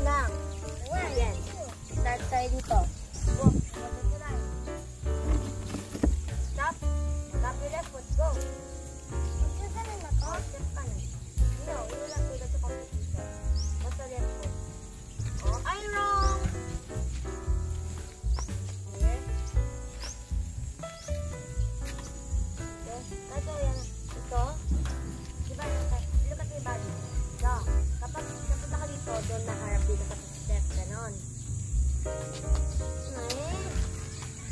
lang. Ayan. Start tayo dito. Go. Stop. Stop your left foot. Go. Step kanan. No, you will not do that to competition. Basta left foot. Oh, I'm wrong. Here. Okay. Ito yan. Ito. Diba? Look at your body. So, kapag napunta ka dito, doon naharap dito sa step. Ganon.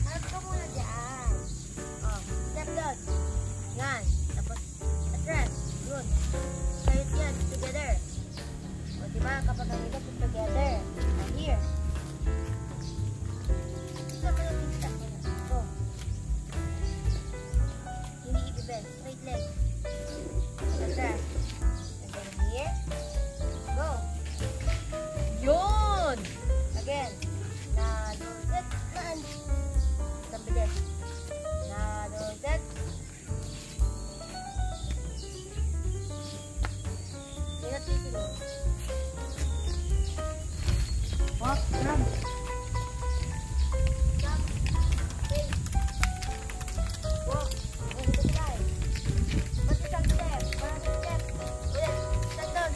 Harap ka muna dyan. Oh, step doon. Yan. Tapos, atras. Good. Kahit yan, together. O, diba? Kapag ganito, put together. And here. Isa ka lang yung step mo na. Go. Hindi ibibend. Straight leg. Atras. And then here. Go. Yun! Again. Nadoset. Naan. Sambilis. Nadoset. Ingat dito doon. Walk. Grab. Stop. Stay. Walk. And to the side. Ba't isang step? Maraming step. Ulit. Step down.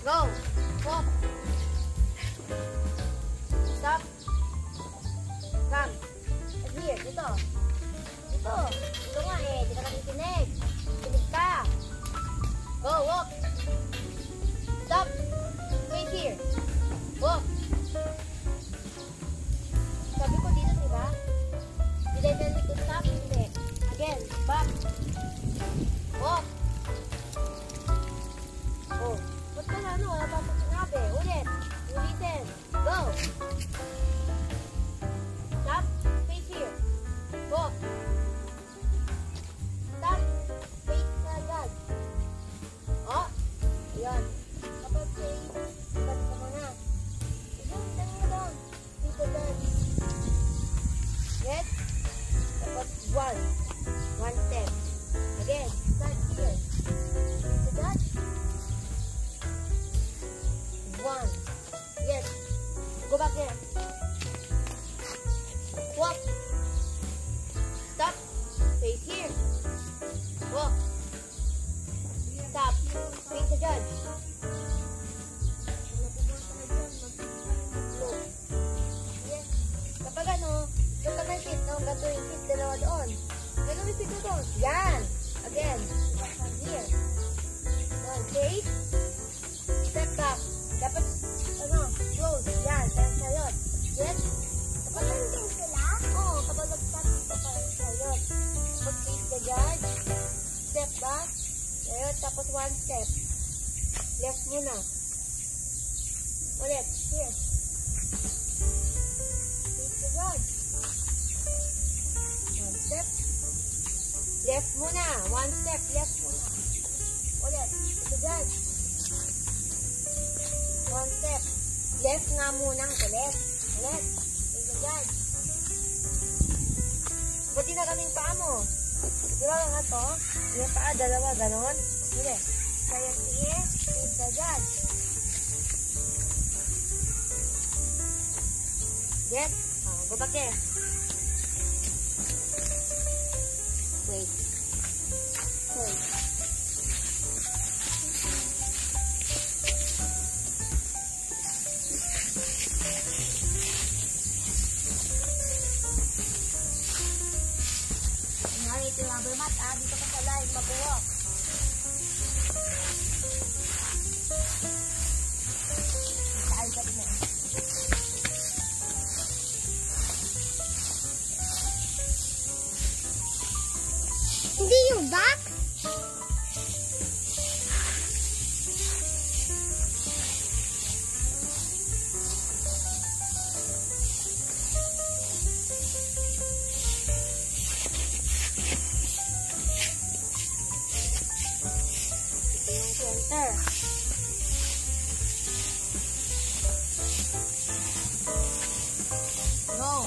Go. Walk. Stop. Come. And here. Dito. Dito. Dito nga eh. Dito ka nitinig. Tinig ka. Go. Walk. Stop. Wait here. Walk. Sabi ko dito, diba? Did I tell you to stop? Hindi. Again. Back. Walk. Oh. Ba't ka na ano? Wala pa ito sinabi. Ulit. Ulitin. Go. Stop. Face here. Walk. Stop. Face na agad. Oh. Ayan. Kapag face, balik ka muna. Ayan, tayo mo doon. Dito doon. Get. Kapag one. One step. Again. Start here. Dito doon. One. Yes. Go back there. Walk. Stop. Face here. Walk. Stop. Face the judge. Look. Yes. Kapag ano, kapag may fit, no? Gato yung fit, dalawa doon. Gano'n yung fit doon. Yan. Again. Here. Doon. Face. Step back. Dapat, ano, close. Yan. Parang salot. Yes. Kapag nandun sila? Oo. Kapag nag-stop dito, parang salot. Kapag face the judge. Step back. Ayun. Tapos one step. Left muna. Ulit. Here. Face the judge. One step. Left muna. One step. Left muna. Ulit. Face the judge. One step. Left nga munang ulit. Ulit. Face the judge. Buti na kaming paa mo. Diba nga to? Yung paa, dalawa, ganon. Ulit. Kaya sige, face the judge. Yes? Go back there. Wait. Wait. Ito yung rubber mat, dito ka sa live, mabuhok. Saan mo? Hindi yung box? Center. Go.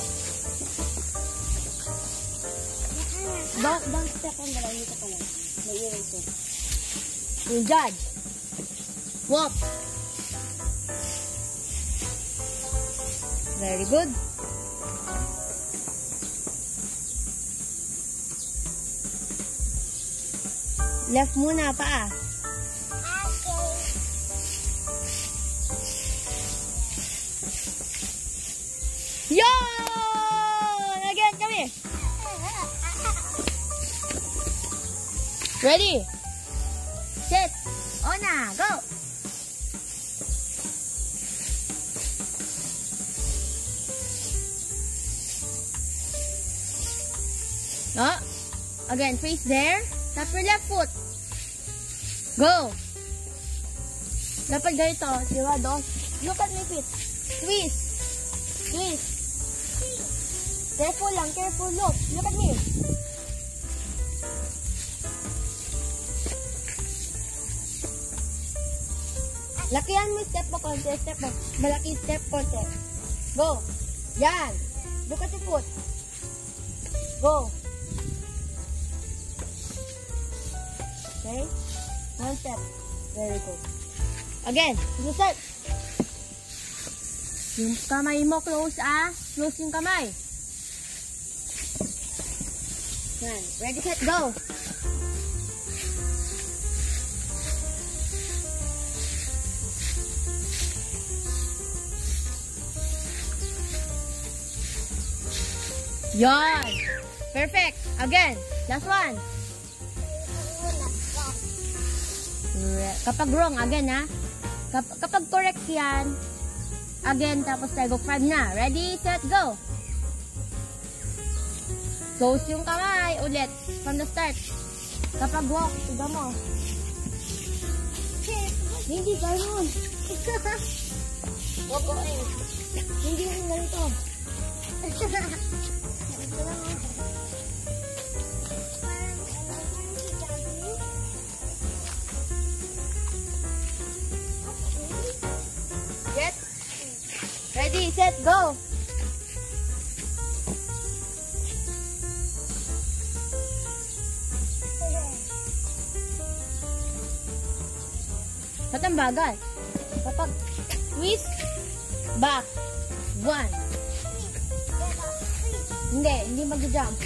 Don't step on the line. Dito ka lang. May eraser. Yung judge. Walk. Very good. Left muna, paa. Yun! Again, kami. Ready? Set. On na. Go! No? Again, face there. Tap your left foot. Go! Dapat ganito. Diba, doon? Look at my feet. Twist. Twist. Careful lang. Careful. Look. Look at me. Lakihan mo step mo konti. Step mo. Malaki step konti. Go. Yan. Look at your foot. Go. Okay. One step. Very good. Again. Step. Yung kamay mo close Close yung kamay. Yan. Ready, set, go. Yan. Perfect. Again. Last one. Kapag wrong, again kapag correct yan, again, tapos tayo 5 na. Ready, set, go. Close yung kamay ulit from the start. Kapag walk, tiga mo. Hindi ganun. Walk ko eh. Hindi yung ganito. Get. Ready, set, go. Ba't ang bagal? Kapag twist, back, 1. Hindi mag-jump.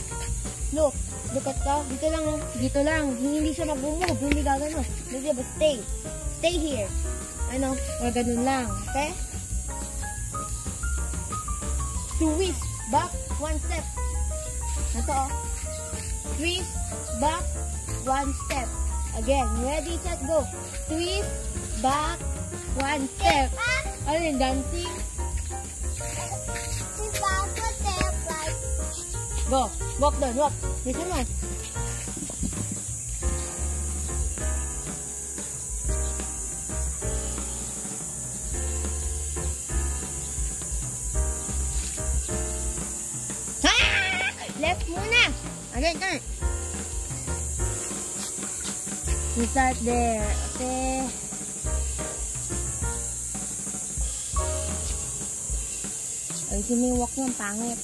Look at ka. Dito lang. Hindi siya mag-move. Hindi gagano. Hindi ba? Stay here. Ano? Or ganun lang. Okay? Twist, back, 1 step. Ito oh. Twist, back, 1 step. Again, ready, set, go. Twist, back, 1 step. Ano yung dancing? Go. Walk down. Walk. Listen mo. Left muna. Again, turn. You start there. Okay. Ay, siniwalk mo. Pangit.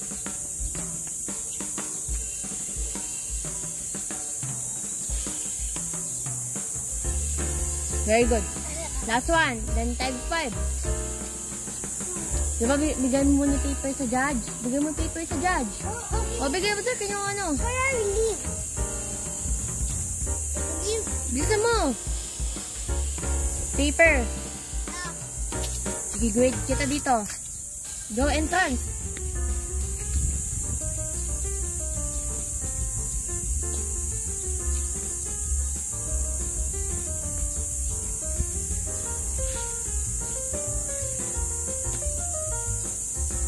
Very good. Last one. Then tag 5. Diba bigyan mo muna paper sa judge? Bigyan mo paper sa judge. O bigyan mo sa akin yung ano. Bilisan mo. Paper. Sige, grade kita dito. Go entrance.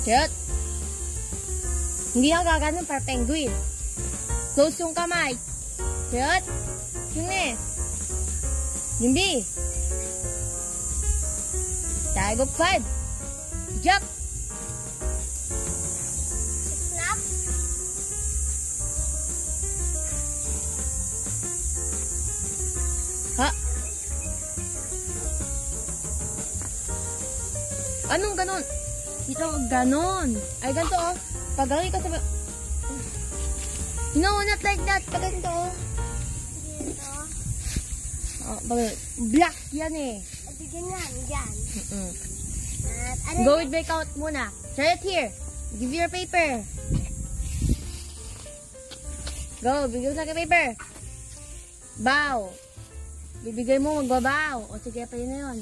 Shut. Hindi ako gaganon para penguin. Close yung kamay. Shut. Yung S. Yung B. Tag of 5. Jump. Snap. Ha? Anong ganon? Dito, ganon. Ay, ganito, oh. Pag gano'n ka sa... No, not like that. Pag ganito, oh. Oh, black yan eh. Ganyan, yan. Go with breakout muna. Try it here. Give you your paper. Go, bigay mo sa akin paper. Bow. Bibigay mo, magbabaw. O sige, pa yun na yun.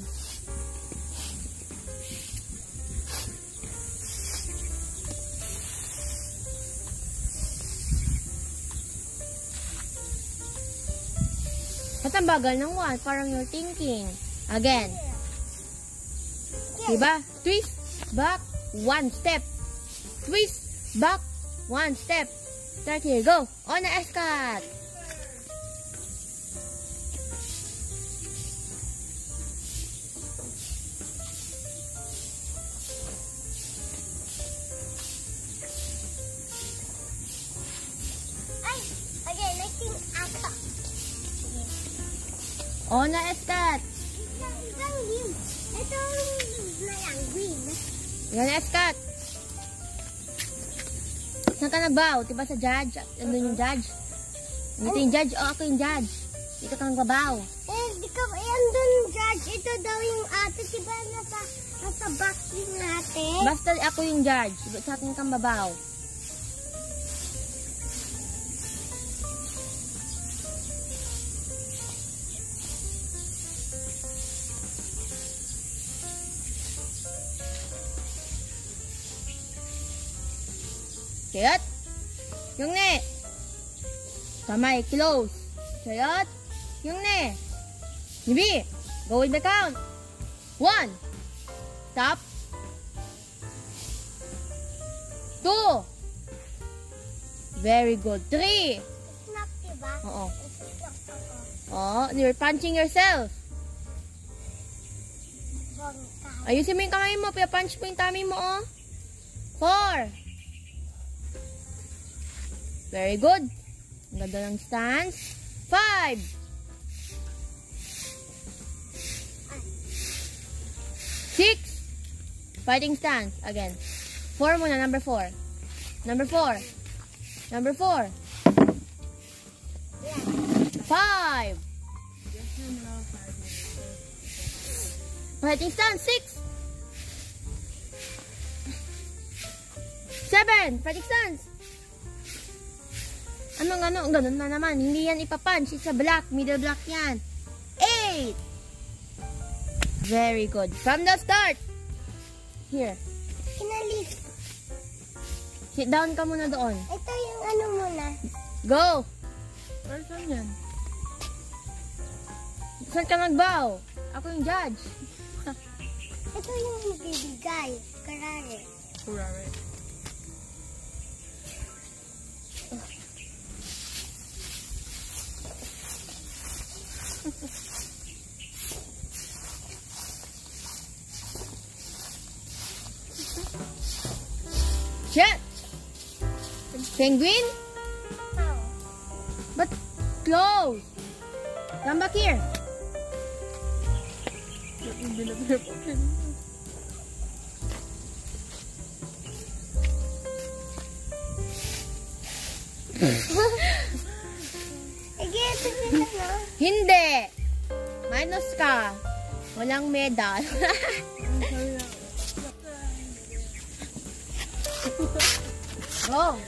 Ba't ang bagal ng 1? Parang you're thinking. Again. Diba? Twist, back, 1 step. Twist, back, 1 step. Start here. Go. On the escat. Again, I think aka. On the escat. Ito lang green. Yan, escat. Saan ka nagbaw? Diba sa judge? Andun yung judge? Dito yung judge? O, ako yung judge. Dito ka nagbabaw. Di ka, andun judge. Ito daw yung ate. Diba nasa box yung ate? Basta ako yung judge. Sa akin kang babaw. Chayot. Yung ne. Kamay, close. Chayot. Yung ne. Nibi. Go with the count. 1. Stop. 2. Very good. 3. Snap, diba? Oo. Snap ako. Oh, you're punching yourself. Wrong time. Ayusin mo yung kamay mo. Pia-punch mo yung tummy mo, oh. 4. Very good. Ang ganda ng stance. 5. 6. Fighting stance. Again. 4 muna. Number 4. Number 4. Number 4. 5. Fighting stance. 6. 7. Fighting stance. Ano, ganun na naman. Hindi yan ipapunch. It's a block. Middle block yan. 8. Very good. From the start. Here. Inalis. Sit down ka muna doon. Ito yung ano muna. Go! Saan yan? Saan ka nagbaw? Ako yung judge. Ito yung magbibigay. Karare. Kurare. Check! Penguin? How? But close. Come back here. Again, ito na. Hindi. Minus ka. Walang medal. Go.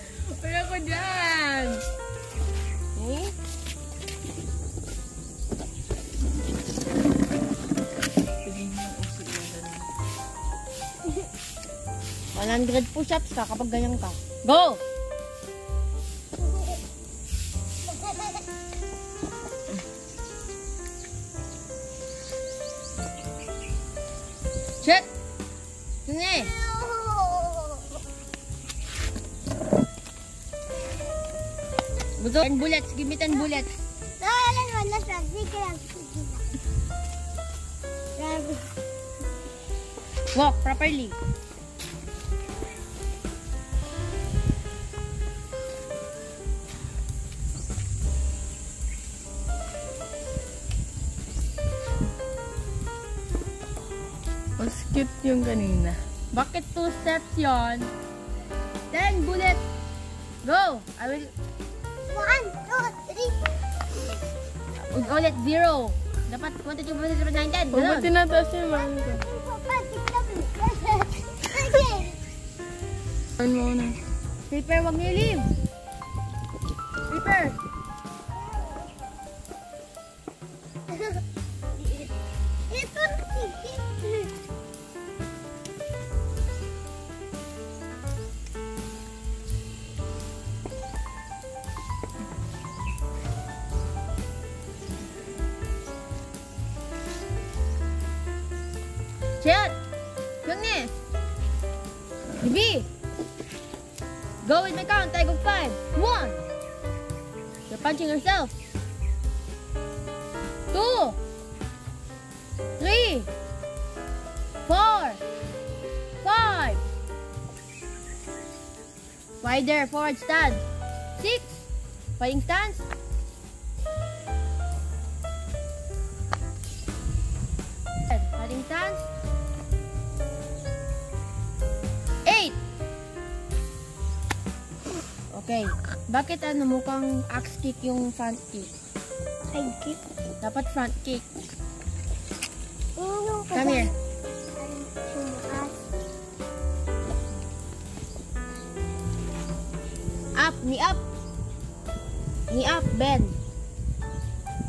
Wala ko dyan. Okay. 100 push-ups ka kapag ganyan ka. Go! Check! Sige! Gusto 10 bullets. Give me 10 bullets. Nahalan mo na sa sige lang. Walk properly. Mas cute yung kanina. Bakit 2 steps yon? 10 bullets. Go! I will... 1, 2, 3. Ulit 0. Dapat 1, 2, 3, 4, 5, 6, 7, 8, 9, 10. Huwag Ganun. tinataas yung mga ito. Again. Kuhain mo na. Flipper, wag niyo leave. Flipper. Ito na sige. Chat. Youngness. Bibi. Go with my count. I go 5. 1. You're punching yourself. 2. 3. 4. 5. Wider forward stand. 6. Fighting stance. 7. Fighting stance. 8. Okay. Bakit mukhang axe kick yung front kick? Side kick. Dapat front kick. Come Come here. Up, knee up. Knee up, bend.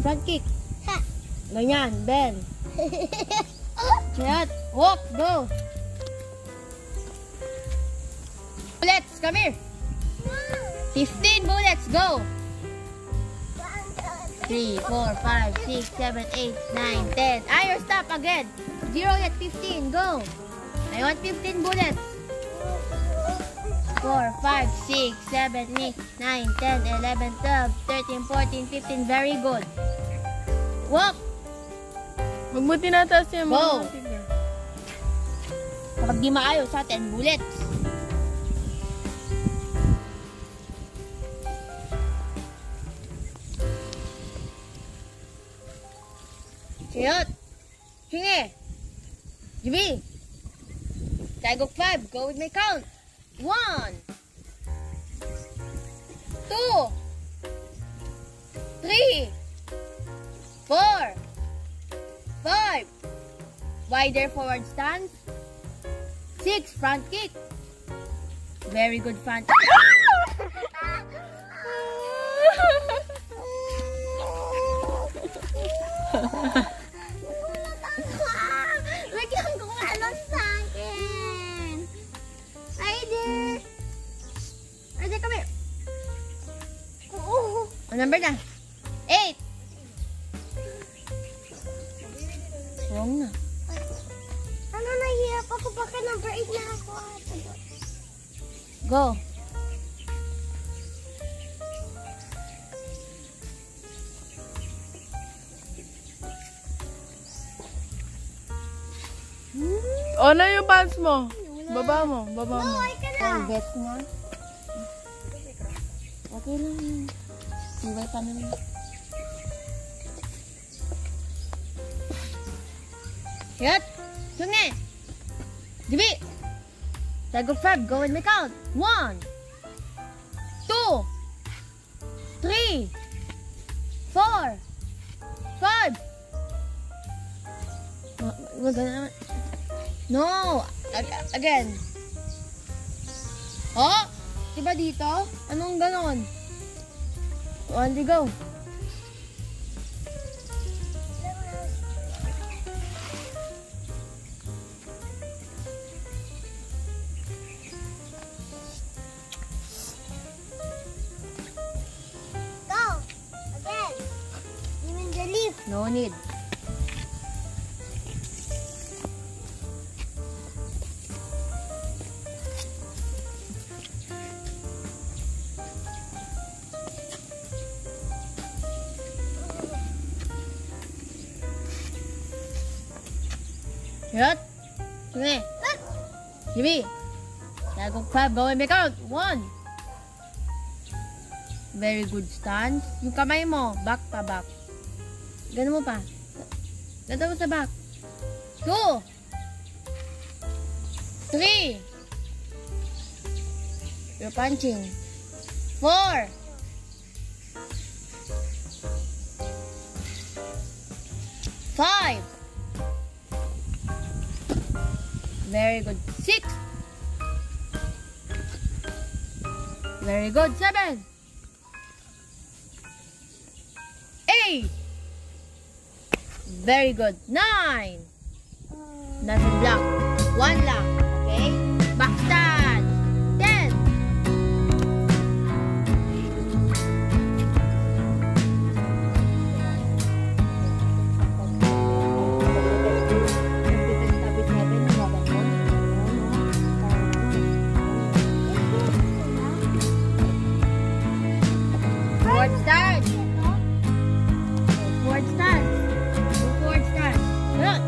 Front kick. Ha. Ganyan, bend. Chat, walk, go. Bullets, come here. 15 bullets, go. 3, 4, 5, 6, 7, 8, 9, 10. You're stop again. 0 yet, 15, go. I want 15 bullets. 4, 5, 6, 7, 8, 9, 10, 11, 12, 13, 14, 15. Very good. Walk. Huwag mo tinataas yung Go. mga tignan. Kapag di maayos sa 10 bullets. Cute. Sige. Jimmy. Tagok 5. Go with my count. 1. 2. 3. 4. 5. Wider forward stance. 6. Front kick. Very good front kick. Bigyan ko nga lang sa akin. Ryder. Ryder, come here. Oo. Ano number na? 8. Wrong na. Ano, nahihirap ako. Baka number 8 na ako. Go. O na yung pants mo. Baba mo, baba mo. Ay ka na. Ang bet nga. Okay lang yun. Iway ka naman. Hit! Sungi! Dibi! Tag of 5. Go with my count. 1. 2. 3. 4. 5. Wag na. No! Again. Oh! Diba dito? Anong ganon? 1, go. Go. Again. You mean the leaf. No need. Hit! Sige. Jimmy! Tagong 5. Go and make out. 1. Very good stance. Yung kamay mo, back pa back. Ganun mo pa. Ganun mo sa back. 2. 3. You're punching. 4. 5. Very good. 6. Very good. 7. 8. Very good. 9. Nasa block. 1 lang. Okay? Back stand. 10. Forward stand. Forward stand. Forward stand. Good.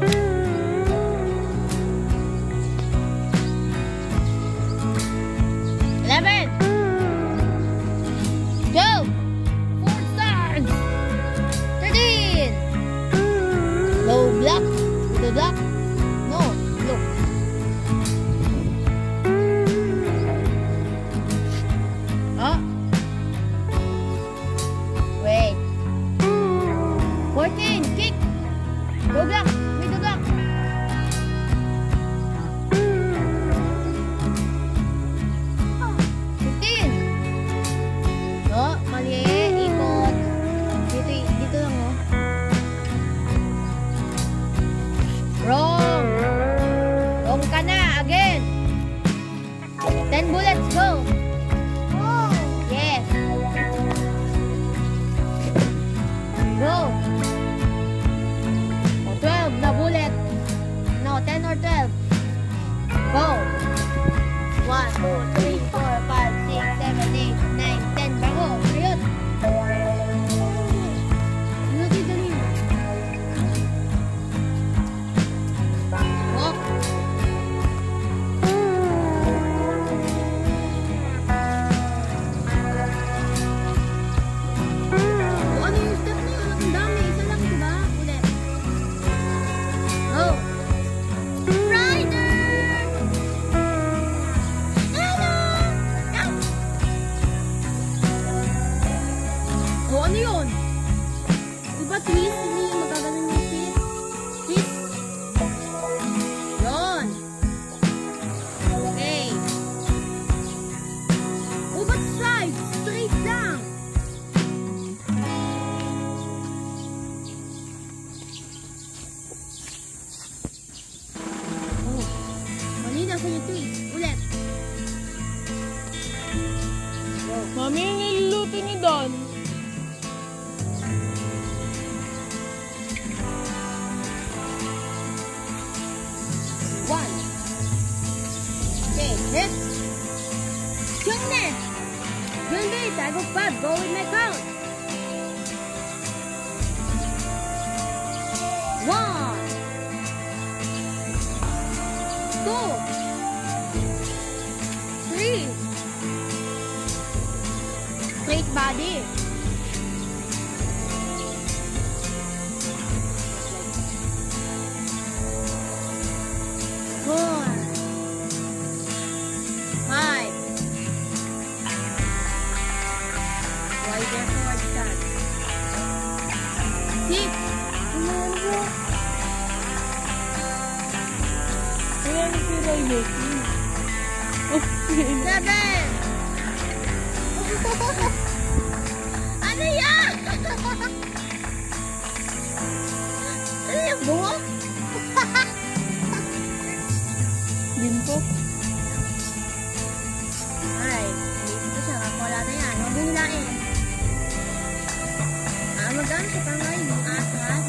11. 12. Forward stand. 13. Low block. Low block. No. Look. Oh. Wait. 14. Kick. Low block. Middle block. 15. No, mali. Ikot. Dito lang, oh. Wrong. Wrong ka na. Again. 10 bullets. Go. Yes. Go. Oh, 12 na bullet. No, 10 or 12. Go. 1, 2, 3, 4, 5, 6, 7, 8, 9, 10. Bago. Ayun. Dali. Walk. Ano yung step na yun? Ang dami. Isa lang, diba? Ulit. Go. Rider! Hello! Yan! O, ano yun? Diba twist? Hindi magkaganon yung twist? Twist? Yun. Okay. O, ba't slide? Straight lang. Oh, mali na sa yung twist. Ulit. Go. Mami, yung niluluto ni Don. One. Okay, hit. Junbi! Junbi, tag of 5. Go with my count. 1. 2. 3. Straight body. 4. 5. Wider forward stand. 6. Ayan si Roy. Okay. 7. Ano yan? Ano yung buhok? Limpo. Ay, dito siya. Wala na yan. Huwag hilain. Magano siya pang ngayon yung atras.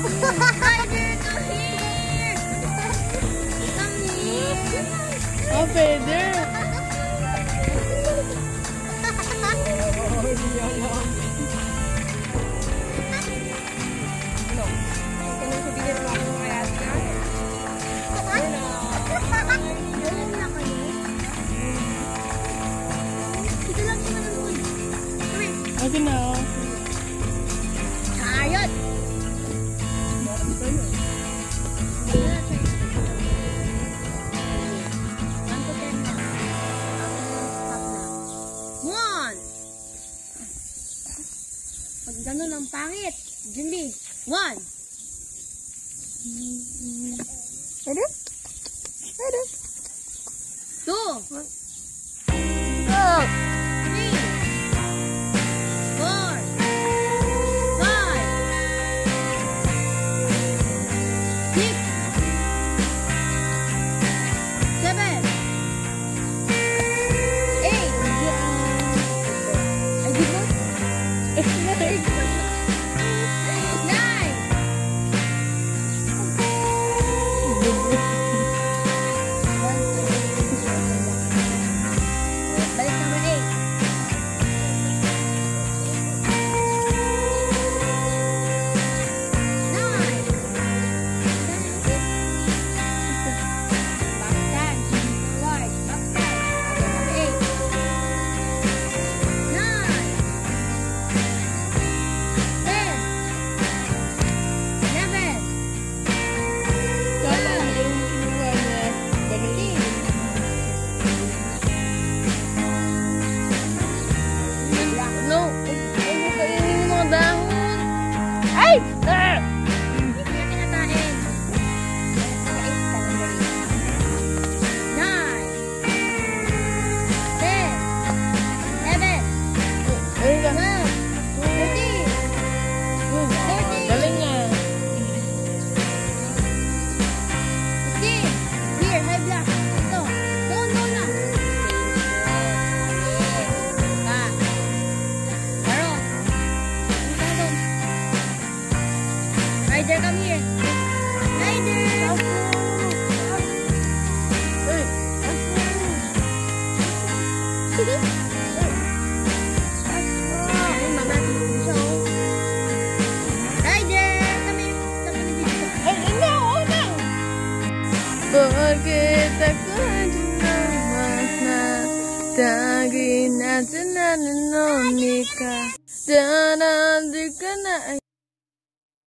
Rider, come here! Come here! Oh, pwede. Okay na. Ayot! Pag gano'n ang pangit. Jimmy. 1. Ready? Ready? 2. Go! 3. Ay! Hindi ko natin natain. 9, 10, 11, Ay, 12, 13, 14, galing niya. 15. Here, high block. Ito. Doon na. Pa. Laro. Doon. Ryder, come here. Ryder. Ay, Ay, mama, siya, oh. Ryder, come here. Sama ni dito. ay, ano, una. Bakit ako mas na tagi natin na nanonika? Sana di ka na ay